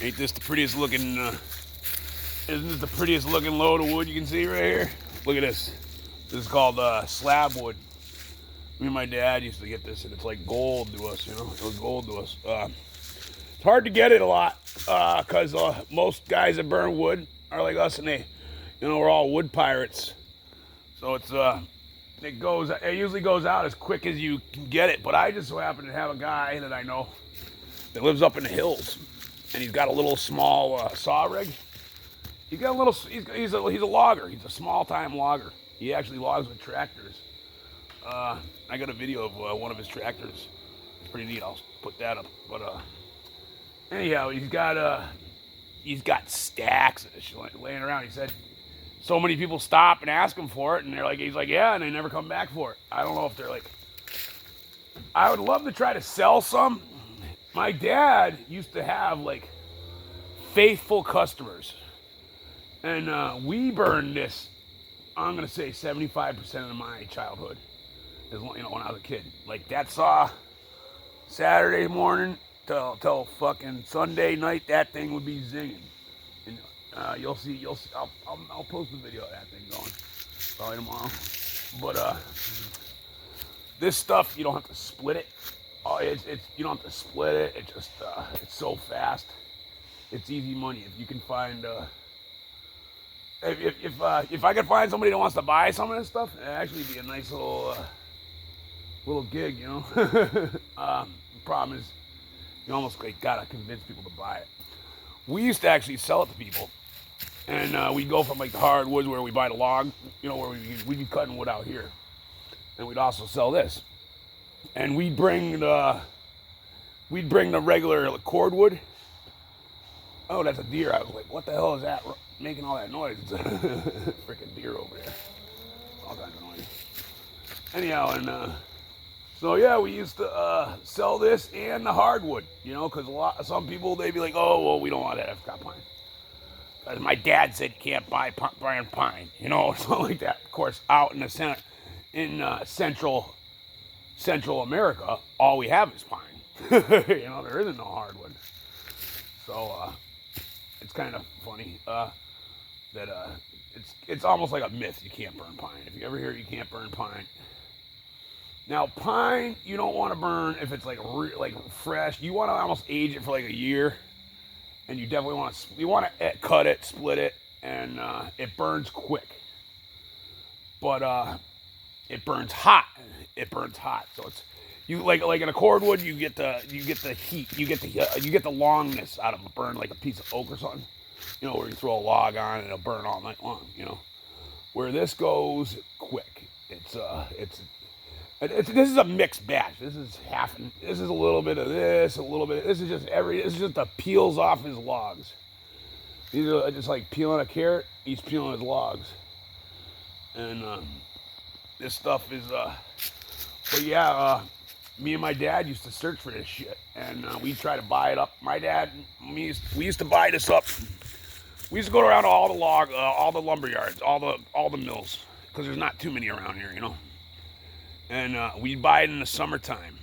Ain't this the prettiest looking, isn't this the prettiest looking load of wood you can see right here? Look at this. This is called slab wood. Me and my dad used to get this, and it's like gold to us, you know? It was gold to us. It's hard to get it a lot, because most guys that burn wood are like us, and we're all wood pirates. So it usually goes out as quick as you can get it. But I just so happen to have a guy that I know that lives up in the hills, and he's got a little small saw rig. He's a logger. He's a small time logger. He actually logs with tractors. I got a video of one of his tractors. It's pretty neat. I'll put that up. But anyhow, he's got stacks of this laying around. He said so many people stop and ask him for it, and he's like, yeah, and they never come back for it. I don't know if they're like. I would love to try to sell some. My dad used to have like faithful customers, and we burned this. I'm gonna say 75% of my childhood, when I was a kid. Like that saw, Saturday morning till fucking Sunday night, that thing would be zinging. And you'll see. I'll post a video of that thing going probably tomorrow. But this stuff you don't have to split it. Oh, it's you don't have to split it. It just it's so fast. It's easy money if you can find. If I could find somebody that wants to buy some of this stuff, it'd actually be a nice little gig, you know. The problem is, you almost gotta convince people to buy it. We used to actually sell it to people, and we'd go from like the hardwoods where we buy the log, where we'd be cutting wood out here, and we'd also sell this, and we'd bring the regular cordwood. Oh, that's a deer. I was like, what the hell is that making all that noise? It's a freaking deer over there. All kinds of noise. Anyhow, and so yeah, we used to sell this and the hardwood, because some people, they'd be like, oh, well, we don't want that. I've got pine. Because my dad said you can't buy pine, something like that. Of course, out in the center, in Central America, all we have is pine. There isn't no hardwood. So it's kind of funny that it's almost like a myth. You can't burn pine. If you ever hear you can't burn pine. Now pine, you don't want to burn if it's like fresh. You want to almost age it for like a year, and you definitely want to cut it, split it, and it burns quick. But it burns hot. So it's you like in a cordwood, you get the heat, you get the longness out of a burn, like a piece of oak or something. Where you throw a log on and it'll burn all night long. Where this goes quick. This is a mixed batch. This is a little bit of this, a little bit. This is just the peels off his logs. These are just like peeling a carrot. He's peeling his logs, and this stuff is. But yeah, me and my dad used to search for this shit, and we try to buy it up. My dad, we used to buy this up. We used to go around to all the lumber yards, all the mills, because there's not too many around here, And we'd buy it in the summertime.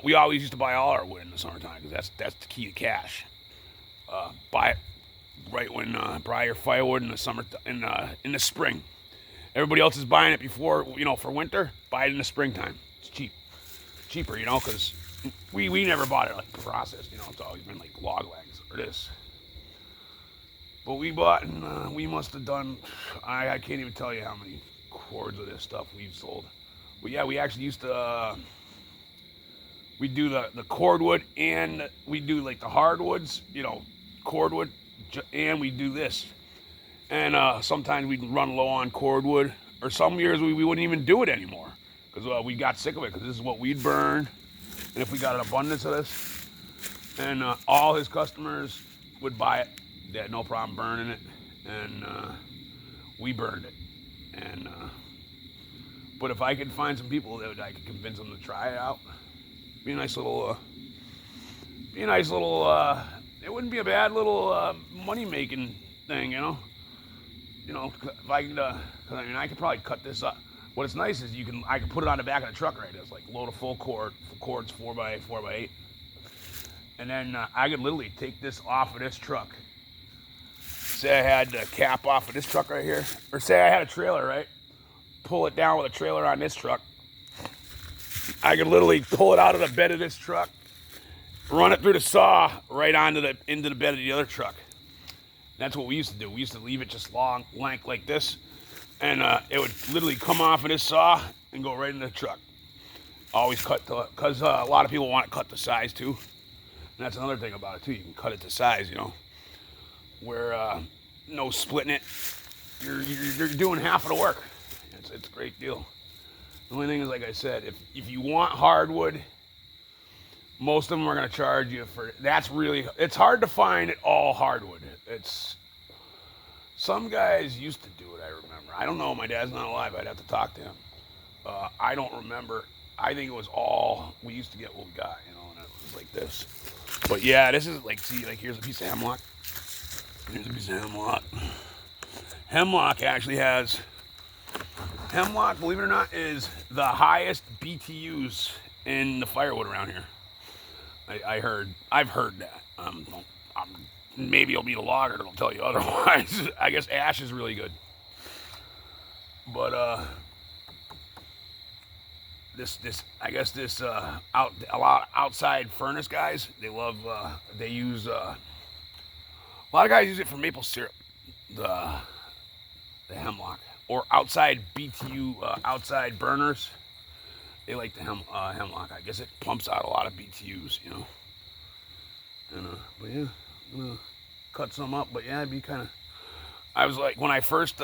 We always used to buy all our wood in the summertime because that's the key to cash. Buy it right when buy your firewood in the summer in the spring. Everybody else is buying it before for winter. Buy it in the springtime. It's cheaper, because we never bought it like processed. It's always been like log wags or this. But we bought, and we must have done. I can't even tell you how many cords of this stuff we've sold. But yeah, we actually used to. We do the cordwood, and we do like the hardwoods, cordwood, and we do this. And sometimes we'd run low on cordwood, or some years we wouldn't even do it anymore because we got sick of it because this is what we'd burn. And if we got an abundance of this, and all his customers would buy it, they had no problem burning it, and we burned it. And but if I could find some people that I could convince them to try it out, be a nice little. It wouldn't be a bad little money making thing, if I could, I could probably cut this up. What's nice is I can put it on the back of the truck right. It's like load a full cords 4x8, And then I could literally take this off of this truck. Say I had the cap off of this truck right here, or say I had a trailer, right? Pull it down with a trailer on this truck. I could literally pull it out of the bed of this truck, run it through the saw right into the bed of the other truck. That's what we used to do. We used to leave it just long, lank like this, and it would literally come off of this saw and go right into the truck. Always cut because a lot of people want to cut the size too. And that's another thing about it too. You can cut it to size, you know, where no splitting it. You're doing half of the work. It's a great deal. The only thing is, like I said, if you want hardwood, most of them are going to charge you for. That's really. It's hard to find it all hardwood. It's some guys used to do it. I remember. I don't know. My dad's not alive. I'd have to talk to him. I don't remember. I think it was all we used to get what we got, you know, and it was like this. But yeah, this is like, see, like here's a piece of hemlock. Here's a piece of hemlock. Hemlock actually has, hemlock, believe it or not, is the highest BTUs in the firewood around here. I've heard that. Maybe it'll be the logger that'll tell you otherwise. I guess ash is really good. But this outside furnace guys, they love they use a lot of guys use it for maple syrup, the hemlock, or outside BTU outside burners. They like the hemlock. I guess it pumps out a lot of BTUs, you know. And but yeah, I'm gonna cut some up. But yeah, it'd be kind of. I was like when I first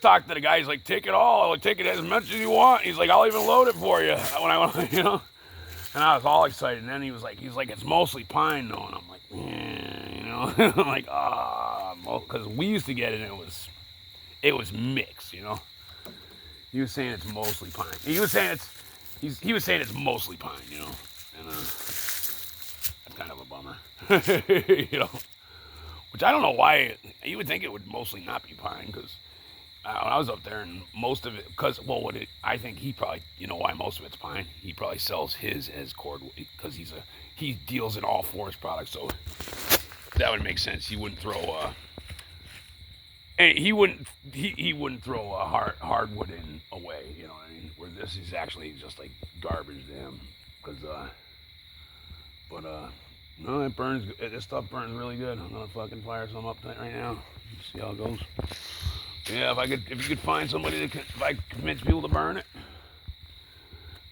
talked to the guy, he's like, take it all, like, take it as much as you want. He's like, I'll even load it for you when I want, you know. And I was all excited. And then he's like, it's mostly pine though. And I'm like, you know. I'm like, because we used to get it, and it was mixed, you know. He was saying it's mostly pine. He was saying it's mostly pine, you know. And that's kind of a bummer, you know. Which I don't know why. You would think it would mostly not be pine, because I was up there, and most of it, I think he probably, you know why most of it's pine? He probably sells his as cordwood, because he deals in all forest products, so that would make sense. He wouldn't throw he wouldn't throw a hardwood in away, you know what I mean? Where this is actually just like garbage to him, because no, it burns. This stuff burns really good. I'm gonna fucking fire some up right now. See how it goes. Yeah, if you could find somebody if I could convince people to burn it,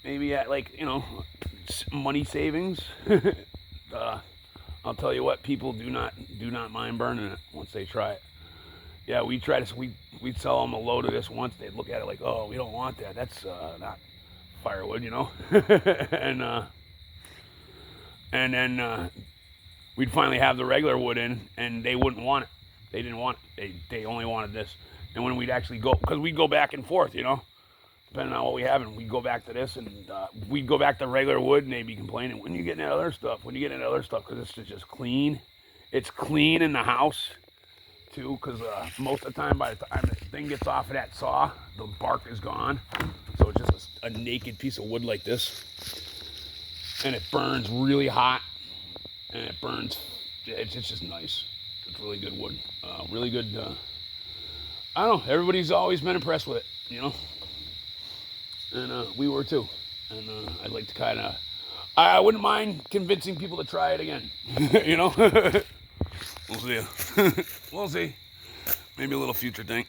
maybe at, like, you know, money savings. I'll tell you what, people do not mind burning it once they try it. Yeah, we'd sell them a load of this once. They'd look at it like, oh, we don't want that. That's not firewood, you know. and then we'd finally have the regular wood in, and they wouldn't want it. They didn't want it. They only wanted this. And when we'd actually go, because we'd go back and forth, you know, depending on what we have, and we'd go back to this, and we'd go back to regular wood, and they'd be complaining, when you get into other stuff, because this is just clean. It's clean in the house, too, because most of the time, by the time the thing gets off of that saw, the bark is gone. So it's just a naked piece of wood like this. And it burns really hot, and it's just nice. It's really good wood. Really good. I don't know. Everybody's always been impressed with it, you know. And we were too. And I'd like to kind of. I wouldn't mind convincing people to try it again. You know. We'll see. We'll see. Maybe a little future thing.